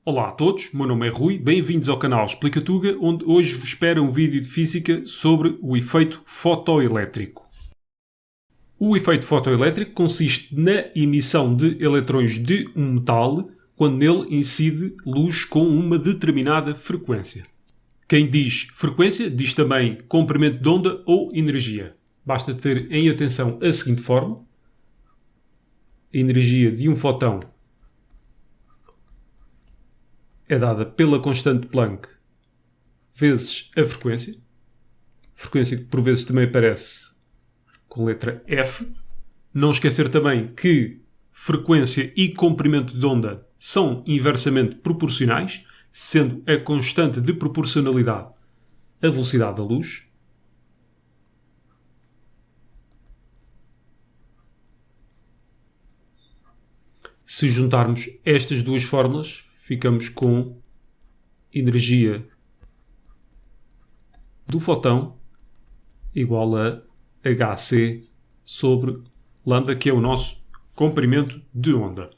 Olá a todos, meu nome é Rui, bem-vindos ao canal Explica Tuga, onde hoje vos espera um vídeo de física sobre o efeito fotoelétrico. O efeito fotoelétrico consiste na emissão de eletrões de um metal quando nele incide luz com uma determinada frequência. Quem diz frequência diz também comprimento de onda ou energia. Basta ter em atenção a seguinte fórmula: a energia de um fotão é dada pela constante Planck vezes a frequência que por vezes também aparece com letra F. Não esquecer também que frequência e comprimento de onda são inversamente proporcionais, sendo a constante de proporcionalidade a velocidade da luz. Se juntarmos estas duas fórmulas, ficamos com energia do fotão igual a hc sobre lambda, que é o nosso comprimento de onda.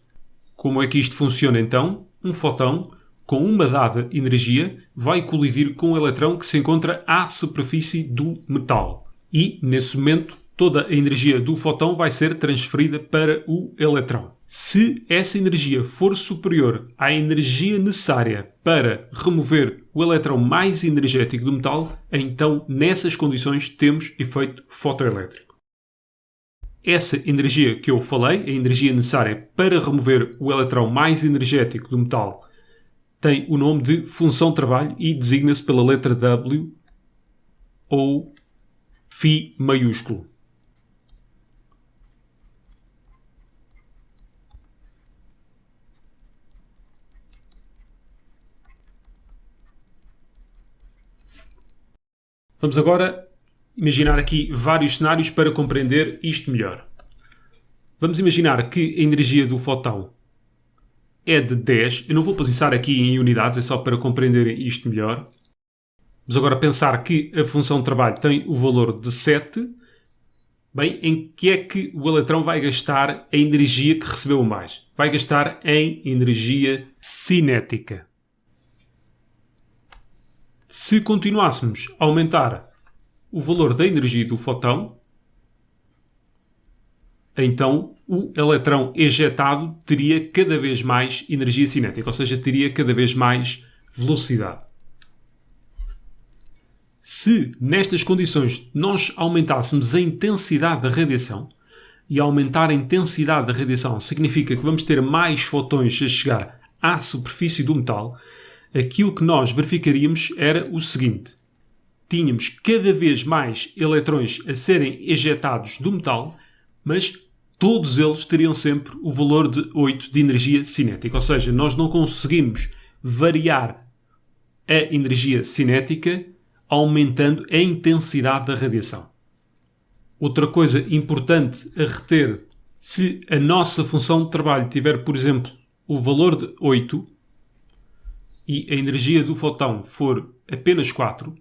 Como é que isto funciona então? Um fotão com uma dada energia vai colidir com um eletrão que se encontra à superfície do metal. E, nesse momento, toda a energia do fotão vai ser transferida para o eletrão. Se essa energia for superior à energia necessária para remover o eletrão mais energético do metal, então nessas condições temos efeito fotoelétrico. Essa energia que eu falei, a energia necessária para remover o eletrão mais energético do metal, tem o nome de função de trabalho e designa-se pela letra W ou φ maiúsculo. Vamos agora imaginar aqui vários cenários para compreender isto melhor. Vamos imaginar que a energia do fotão é de 10. Eu não vou pensar aqui em unidades, é só para compreender isto melhor. Vamos agora pensar que a função de trabalho tem o valor de 7. Bem, em que é que o eletrão vai gastar a energia que recebeu mais? Vai gastar em energia cinética. Se continuássemos a aumentar o valor da energia do fotão, então o eletrão ejetado teria cada vez mais energia cinética, ou seja, teria cada vez mais velocidade. Se nestas condições nós aumentássemos a intensidade da radiação, e aumentar a intensidade da radiação significa que vamos ter mais fotões a chegar à superfície do metal, aquilo que nós verificaríamos era o seguinte: tínhamos cada vez mais eletrões a serem ejetados do metal, mas todos eles teriam sempre o valor de 8 de energia cinética. Ou seja, nós não conseguimos variar a energia cinética aumentando a intensidade da radiação. Outra coisa importante a reter: se a nossa função de trabalho tiver, por exemplo, o valor de 8, e a energia do fotão for apenas 4,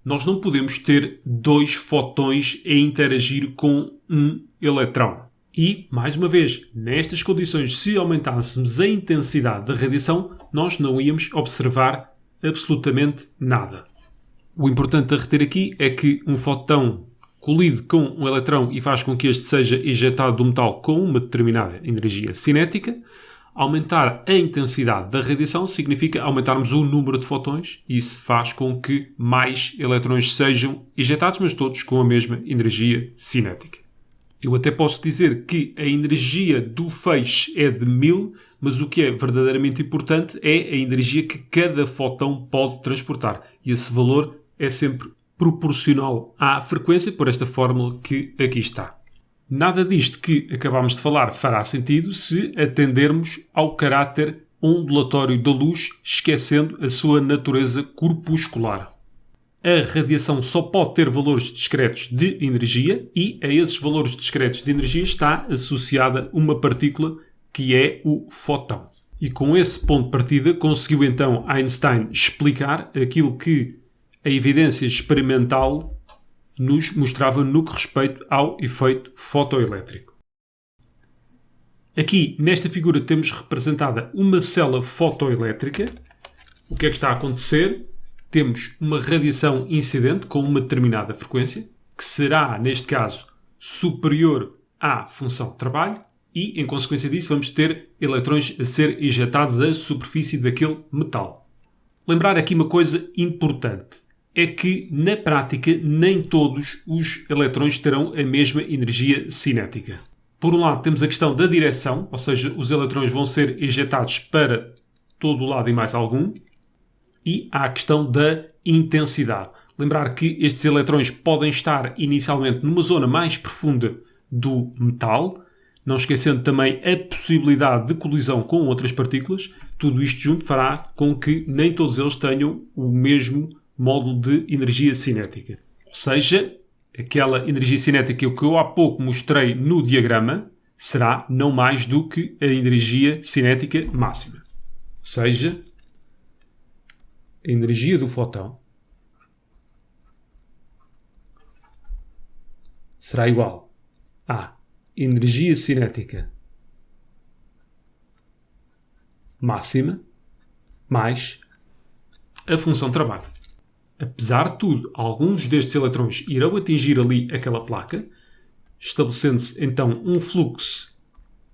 nós não podemos ter 2 fotões a interagir com um eletrão. E, mais uma vez, nestas condições, se aumentássemos a intensidade da radiação, nós não íamos observar absolutamente nada. O importante a reter aqui é que um fotão colide com um eletrão e faz com que este seja ejetado do metal com uma determinada energia cinética. Aumentar a intensidade da radiação significa aumentarmos o número de fotões, e isso faz com que mais eletrões sejam ejetados, mas todos com a mesma energia cinética. Eu até posso dizer que a energia do feixe é de 1000, mas o que é verdadeiramente importante é a energia que cada fotão pode transportar. E esse valor é sempre proporcional à frequência, por esta fórmula que aqui está. Nada disto que acabámos de falar fará sentido se atendermos ao caráter ondulatório da luz, esquecendo a sua natureza corpuscular. A radiação só pode ter valores discretos de energia, e a esses valores discretos de energia está associada uma partícula que é o fotão. E com esse ponto de partida conseguiu então Einstein explicar aquilo que a evidência experimental nos mostrava no que respeita ao efeito fotoelétrico. Aqui, nesta figura, temos representada uma célula fotoelétrica. O que é que está a acontecer? Temos uma radiação incidente com uma determinada frequência, que será, neste caso, superior à função de trabalho, e, em consequência disso, vamos ter eletrões a ser ejetados à superfície daquele metal. Lembrar aqui uma coisa importante. É que, na prática, nem todos os eletrões terão a mesma energia cinética. Por um lado, temos a questão da direção, ou seja, os eletrões vão ser ejetados para todo o lado e mais algum. E há a questão da intensidade. Lembrar que estes eletrões podem estar inicialmente numa zona mais profunda do metal, não esquecendo também a possibilidade de colisão com outras partículas. Tudo isto junto fará com que nem todos eles tenham o mesmo módulo de energia cinética. Ou seja, aquela energia cinética que eu há pouco mostrei no diagrama será não mais do que a energia cinética máxima. Ou seja, a energia do fóton será igual à energia cinética máxima mais a função de trabalho. Apesar de tudo, alguns destes eletrões irão atingir ali aquela placa, estabelecendo-se então um fluxo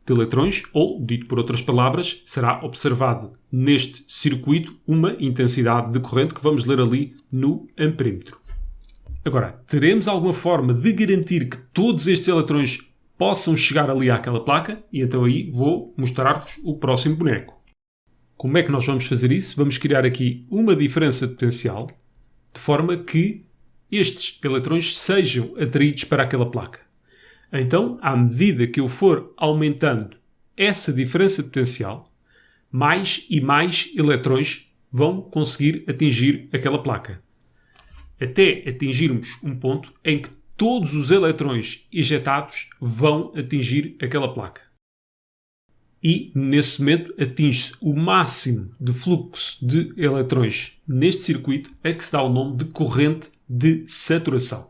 de eletrões, ou, dito por outras palavras, será observado neste circuito uma intensidade de corrente que vamos ler ali no amperímetro. Agora, teremos alguma forma de garantir que todos estes eletrões possam chegar ali àquela placa? E então aí vou mostrar-vos o próximo boneco. Como é que nós vamos fazer isso? Vamos criar aqui uma diferença de potencial, de forma que estes eletrões sejam atraídos para aquela placa. Então, à medida que eu for aumentando essa diferença de potencial, mais e mais eletrões vão conseguir atingir aquela placa. Até atingirmos um ponto em que todos os eletrões ejetados vão atingir aquela placa. E, nesse momento, atinge-se o máximo de fluxo de eletrões neste circuito, a que se dá o nome de corrente de saturação.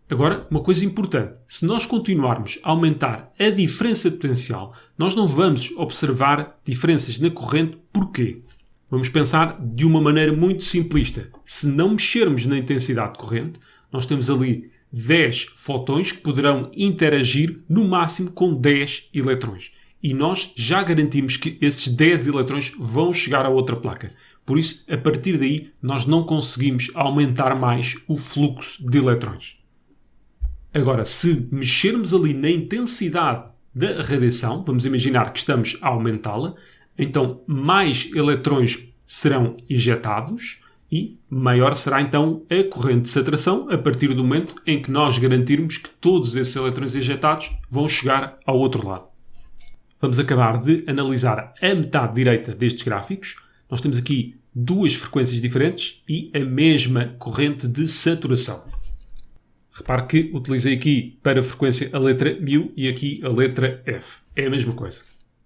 Agora, uma coisa importante. Se nós continuarmos a aumentar a diferença de potencial, nós não vamos observar diferenças na corrente. Porquê? Vamos pensar de uma maneira muito simplista. Se não mexermos na intensidade de corrente, nós temos ali 10 fotões que poderão interagir no máximo com 10 eletrões. E nós já garantimos que esses 10 eletrões vão chegar a outra placa. Por isso, a partir daí, nós não conseguimos aumentar mais o fluxo de eletrões. Agora, se mexermos ali na intensidade da radiação, vamos imaginar que estamos a aumentá-la, então mais eletrões serão ejetados e maior será então a corrente de saturação a partir do momento em que nós garantirmos que todos esses eletrões ejetados vão chegar ao outro lado. Vamos acabar de analisar a metade direita destes gráficos. Nós temos aqui duas frequências diferentes e a mesma corrente de saturação. Repare que utilizei aqui para a frequência a letra μ e aqui a letra F. É a mesma coisa.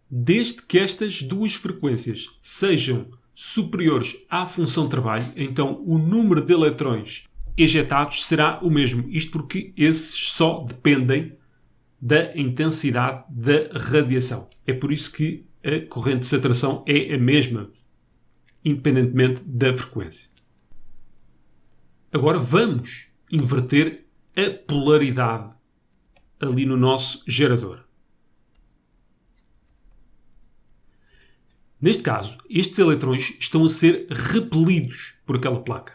Desde que estas duas frequências sejam superiores à função de trabalho, então o número de eletrões ejetados será o mesmo. Isto porque esses só dependem da intensidade da radiação. É por isso que a corrente de saturação é a mesma, independentemente da frequência. Agora vamos inverter a polaridade ali no nosso gerador. Neste caso, estes eletrões estão a ser repelidos por aquela placa.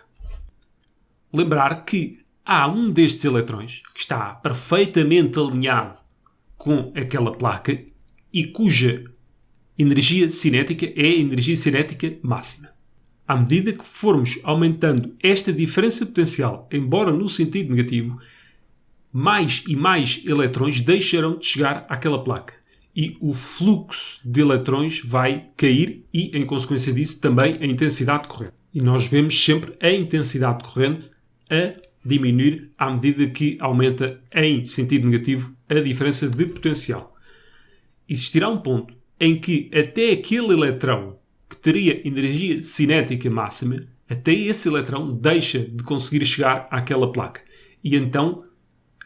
Lembrar que há um destes eletrões que está perfeitamente alinhado com aquela placa e cuja energia cinética é a energia cinética máxima. À medida que formos aumentando esta diferença potencial, embora no sentido negativo, mais e mais eletrões deixarão de chegar àquela placa. E o fluxo de eletrões vai cair e, em consequência disso, também a intensidade de corrente. E nós vemos sempre a intensidade de corrente a diminuir à medida que aumenta em sentido negativo a diferença de potencial. Existirá um ponto em que até aquele eletrão que teria energia cinética máxima, até esse eletrão deixa de conseguir chegar àquela placa. E então,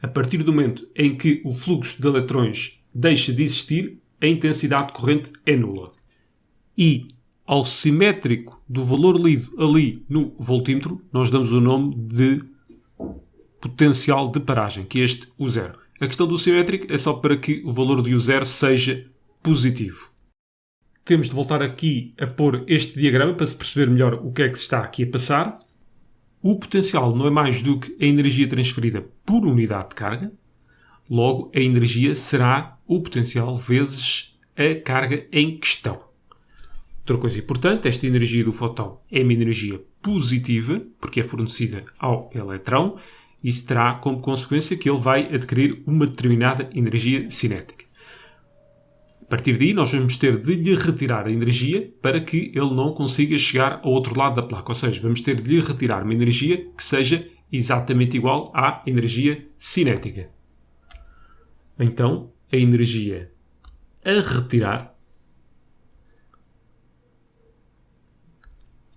a partir do momento em que o fluxo de eletrões deixa de existir, a intensidade de corrente é nula. E ao simétrico do valor lido ali no voltímetro, nós damos o nome de potencial de paragem, que é este U0. A questão do simétrico é só para que o valor de U0 seja positivo. Temos de voltar aqui a pôr este diagrama para se perceber melhor o que é que se está aqui a passar. O potencial não é mais do que a energia transferida por unidade de carga. Logo, a energia será o potencial vezes a carga em questão. Outra coisa importante, esta energia do fóton é uma energia positiva, porque é fornecida ao eletrão, e isso terá como consequência que ele vai adquirir uma determinada energia cinética. A partir daí, nós vamos ter de lhe retirar a energia para que ele não consiga chegar ao outro lado da placa. Ou seja, vamos ter de lhe retirar uma energia que seja exatamente igual à energia cinética. Então, a energia a retirar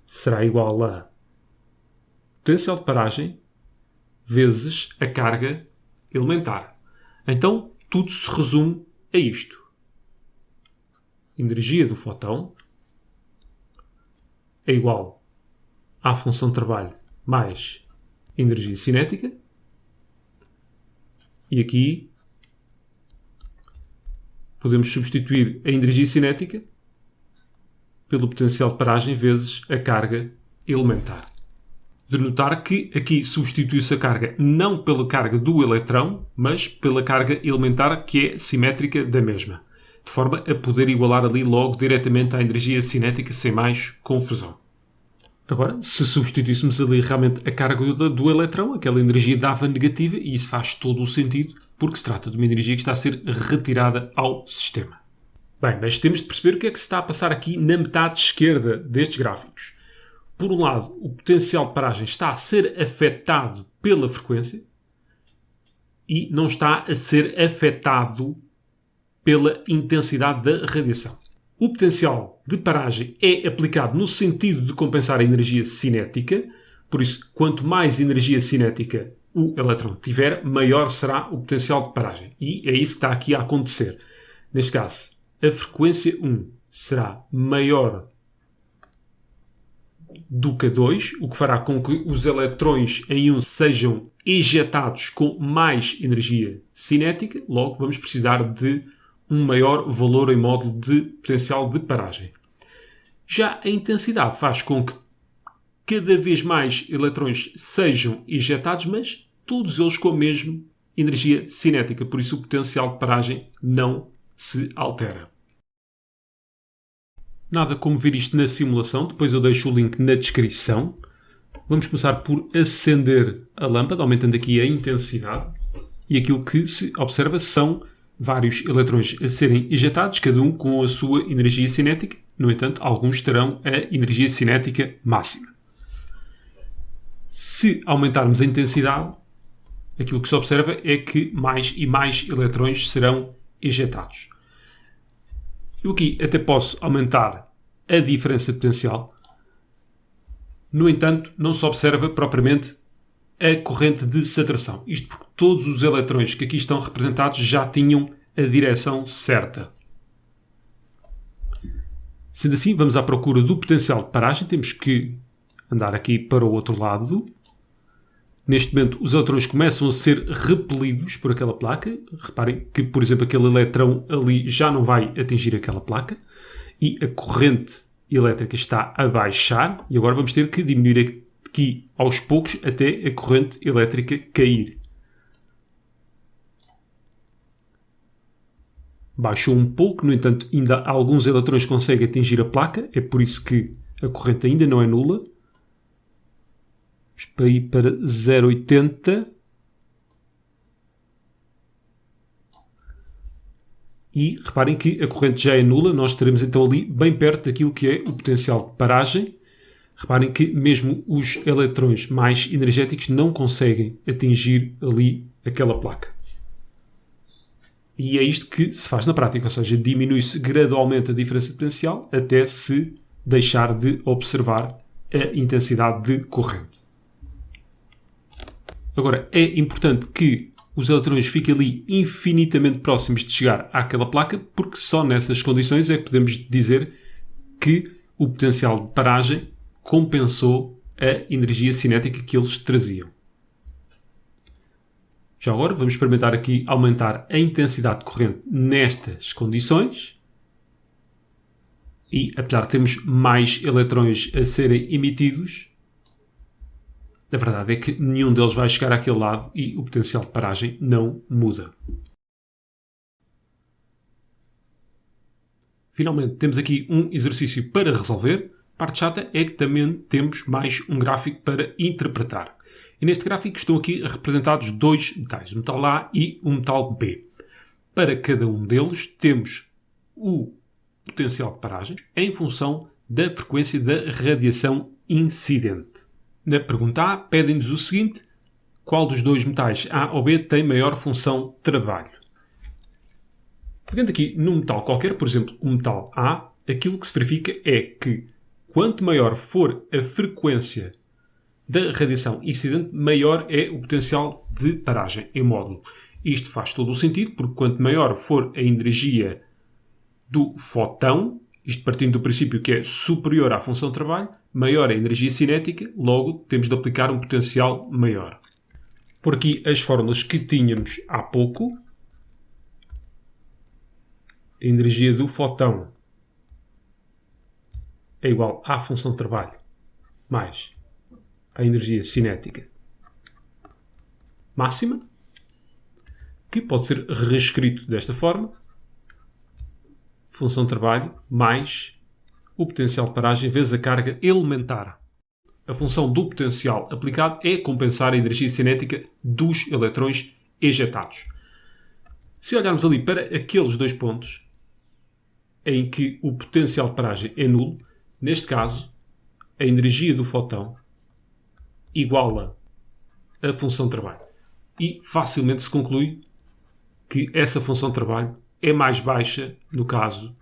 será igual a potencial de paragem vezes a carga elementar. Então, tudo se resume a isto. Energia do fóton é igual à função de trabalho mais energia cinética. E aqui podemos substituir a energia cinética pelo potencial de paragem vezes a carga elementar. De notar que aqui substitui-se a carga não pela carga do eletrão, mas pela carga elementar que é simétrica da mesma, de forma a poder igualar ali logo diretamente à energia cinética sem mais confusão. Agora, se substituíssemos ali realmente a carga do eletrão, aquela energia dava negativa e isso faz todo o sentido porque se trata de uma energia que está a ser retirada ao sistema. Bem, mas temos de perceber o que é que se está a passar aqui na metade esquerda destes gráficos. Por um lado, o potencial de paragem está a ser afetado pela frequência e não está a ser afetado pela intensidade da radiação. O potencial de paragem é aplicado no sentido de compensar a energia cinética, por isso, quanto mais energia cinética o eletrão tiver, maior será o potencial de paragem. E é isso que está aqui a acontecer. Neste caso, a frequência 1 será maior do que a 2, o que fará com que os eletrões em 1 sejam ejetados com mais energia cinética, logo vamos precisar de um maior valor em módulo de potencial de paragem. Já a intensidade faz com que cada vez mais eletrões sejam ejetados, mas todos eles com a mesma energia cinética, por isso o potencial de paragem não se altera. Nada como ver isto na simulação, depois eu deixo o link na descrição. Vamos começar por acender a lâmpada, aumentando aqui a intensidade. E aquilo que se observa são vários eletrões a serem ejetados, cada um com a sua energia cinética. No entanto, alguns terão a energia cinética máxima. Se aumentarmos a intensidade, aquilo que se observa é que mais e mais eletrões serão ejetados. Eu aqui até posso aumentar a diferença de potencial. No entanto, não se observa propriamente a corrente de saturação. Isto porque todos os eletrões que aqui estão representados já tinham a direção certa. Sendo assim, vamos à procura do potencial de paragem. Temos que andar aqui para o outro lado. Neste momento, os eletrões começam a ser repelidos por aquela placa. Reparem que, por exemplo, aquele eletrão ali já não vai atingir aquela placa. E a corrente elétrica está a baixar. E agora vamos ter que diminuir aqui aos poucos até a corrente elétrica cair. Baixou um pouco, no entanto, ainda alguns eletrões conseguem atingir a placa. É por isso que a corrente ainda não é nula. Vamos para ir para 0,80 e reparem que a corrente já é nula, nós estaremos então ali bem perto daquilo que é o potencial de paragem. Reparem que mesmo os eletrões mais energéticos não conseguem atingir ali aquela placa. E é isto que se faz na prática, ou seja, diminui-se gradualmente a diferença de potencial até se deixar de observar a intensidade de corrente. Agora, é importante que os elétrons fiquem ali infinitamente próximos de chegar àquela placa, porque só nessas condições é que podemos dizer que o potencial de paragem compensou a energia cinética que eles traziam. Já agora vamos experimentar aqui aumentar a intensidade de corrente nestas condições. E apesar de termos mais eletrões a serem emitidos, a verdade é que nenhum deles vai chegar àquele lado e o potencial de paragem não muda. Finalmente, temos aqui um exercício para resolver. A parte chata é que também temos mais um gráfico para interpretar. E neste gráfico estão aqui representados dois metais, o metal A e o metal B. Para cada um deles temos o potencial de paragem em função da frequência da radiação incidente. Na pergunta A, pedem-nos o seguinte: qual dos dois metais A ou B tem maior função de trabalho? Pegando aqui num metal qualquer, por exemplo, o metal A, aquilo que se verifica é que quanto maior for a frequência da radiação incidente, maior é o potencial de paragem em módulo. Isto faz todo o sentido, porque quanto maior for a energia do fotão, isto partindo do princípio que é superior à função de trabalho, maior a energia cinética, logo temos de aplicar um potencial maior. Por aqui as fórmulas que tínhamos há pouco. A energia do fotão é igual à função de trabalho mais a energia cinética máxima, que pode ser reescrito desta forma: função de trabalho mais o potencial de paragem vezes a carga elementar. A função do potencial aplicado é compensar a energia cinética dos eletrões ejetados. Se olharmos ali para aqueles dois pontos em que o potencial de paragem é nulo, neste caso, a energia do fotão iguala a função de trabalho. E facilmente se conclui que essa função de trabalho é mais baixa no caso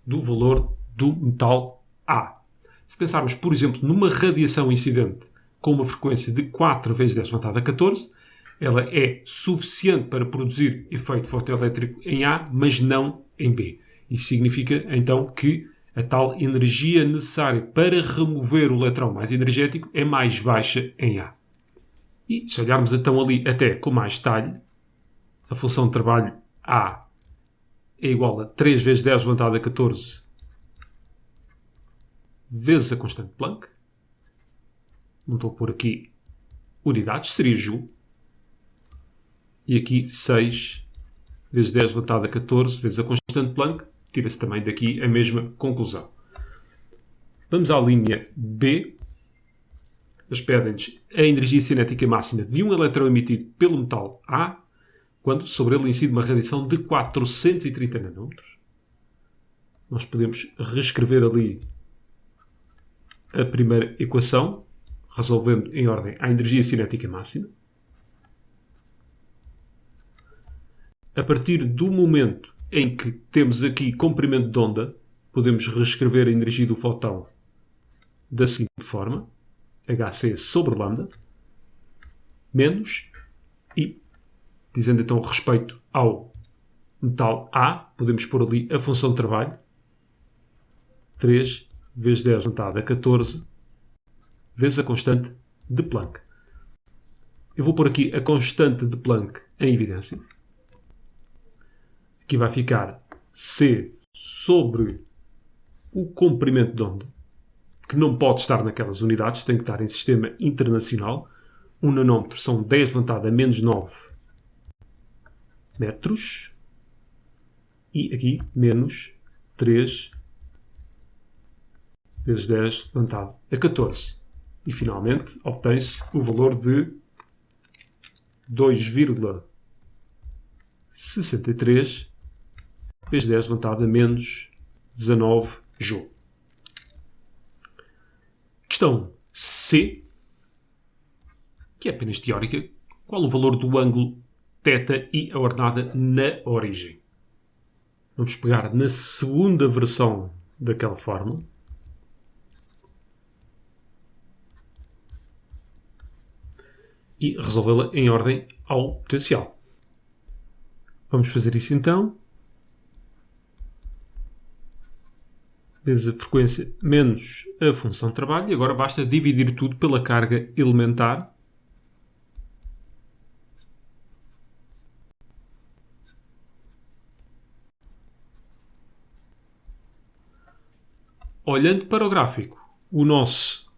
do valor do metal A. Se pensarmos, por exemplo, numa radiação incidente com uma frequência de 4 vezes 10 elevado a 14, ela é suficiente para produzir efeito fotoelétrico em A, mas não em B. Isso significa, então, que a tal energia necessária para remover o eletrão mais energético é mais baixa em A. E se olharmos então ali até com mais detalhe, a função de trabalho A é igual a 3 vezes 10 elevado a 14 vezes a constante de Planck. Não estou a pôr aqui unidades, seria Joule. E aqui 6 vezes 10 elevado a 14 vezes a constante de Planck. Tira-se também daqui a mesma conclusão. Vamos à linha B. Eles pedem-nos a energia cinética máxima de um eletrão emitido pelo metal A, quando sobre ele incide uma radiação de 430 nanômetros. Nós podemos reescrever ali a primeira equação, resolvendo em ordem a energia cinética máxima. A partir do momento em que temos aqui comprimento de onda, podemos reescrever a energia do fotão da seguinte forma: Hc sobre lambda, menos, e, dizendo então respeito ao metal A, podemos pôr ali a função de trabalho, 3 vezes 10 elevado a 14 vezes a constante de Planck. Eu vou pôr aqui a constante de Planck em evidência. Aqui vai ficar C sobre o comprimento de onda, que não pode estar naquelas unidades, tem que estar em sistema internacional. 1 nanômetro são 10 elevado a menos 9 metros. E aqui, menos 3 vezes 10 elevado a 14. E, finalmente, obtém-se o valor de 2,63 vezes 10 elevado a menos 19 Joule. Questão C, que é apenas teórica. Qual o valor do ângulo θ e a ordenada na origem? Vamos pegar na segunda versão daquela fórmula. e resolvê-la em ordem ao potencial. Vamos fazer isso então. Vezes a frequência menos a função de trabalho. E agora basta dividir tudo pela carga elementar. Olhando para o gráfico, o nosso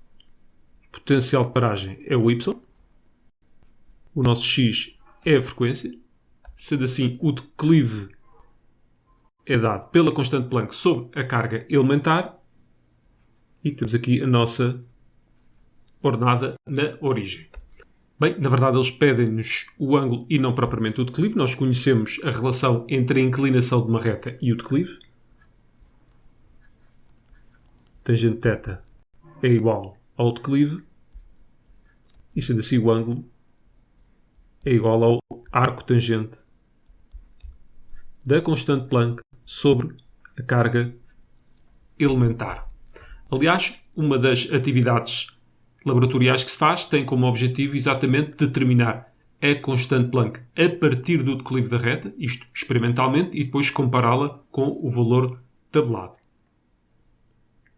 potencial de paragem é o Y. O nosso X é a frequência. Sendo assim, o declive é dado pela constante Planck sobre a carga elementar. E temos aqui a nossa ordenada na origem. Bem, na verdade eles pedem-nos o ângulo e não propriamente o declive. Nós conhecemos a relação entre a inclinação de uma reta e o declive. Tangente θ é igual ao declive. E sendo assim o ângulo é igual ao arco tangente da constante Planck sobre a carga elementar. Aliás, uma das atividades laboratoriais que se faz tem como objetivo exatamente determinar a constante Planck a partir do declive da reta, isto experimentalmente, e depois compará-la com o valor tabelado.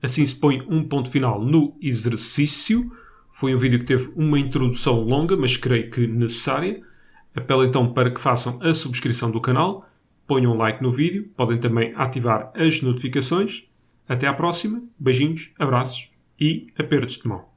Assim se põe um ponto final no exercício. Foi um vídeo que teve uma introdução longa, mas creio que necessária. Apelo então para que façam a subscrição do canal, ponham um like no vídeo, podem também ativar as notificações. Até à próxima, beijinhos, abraços e apertos de mão.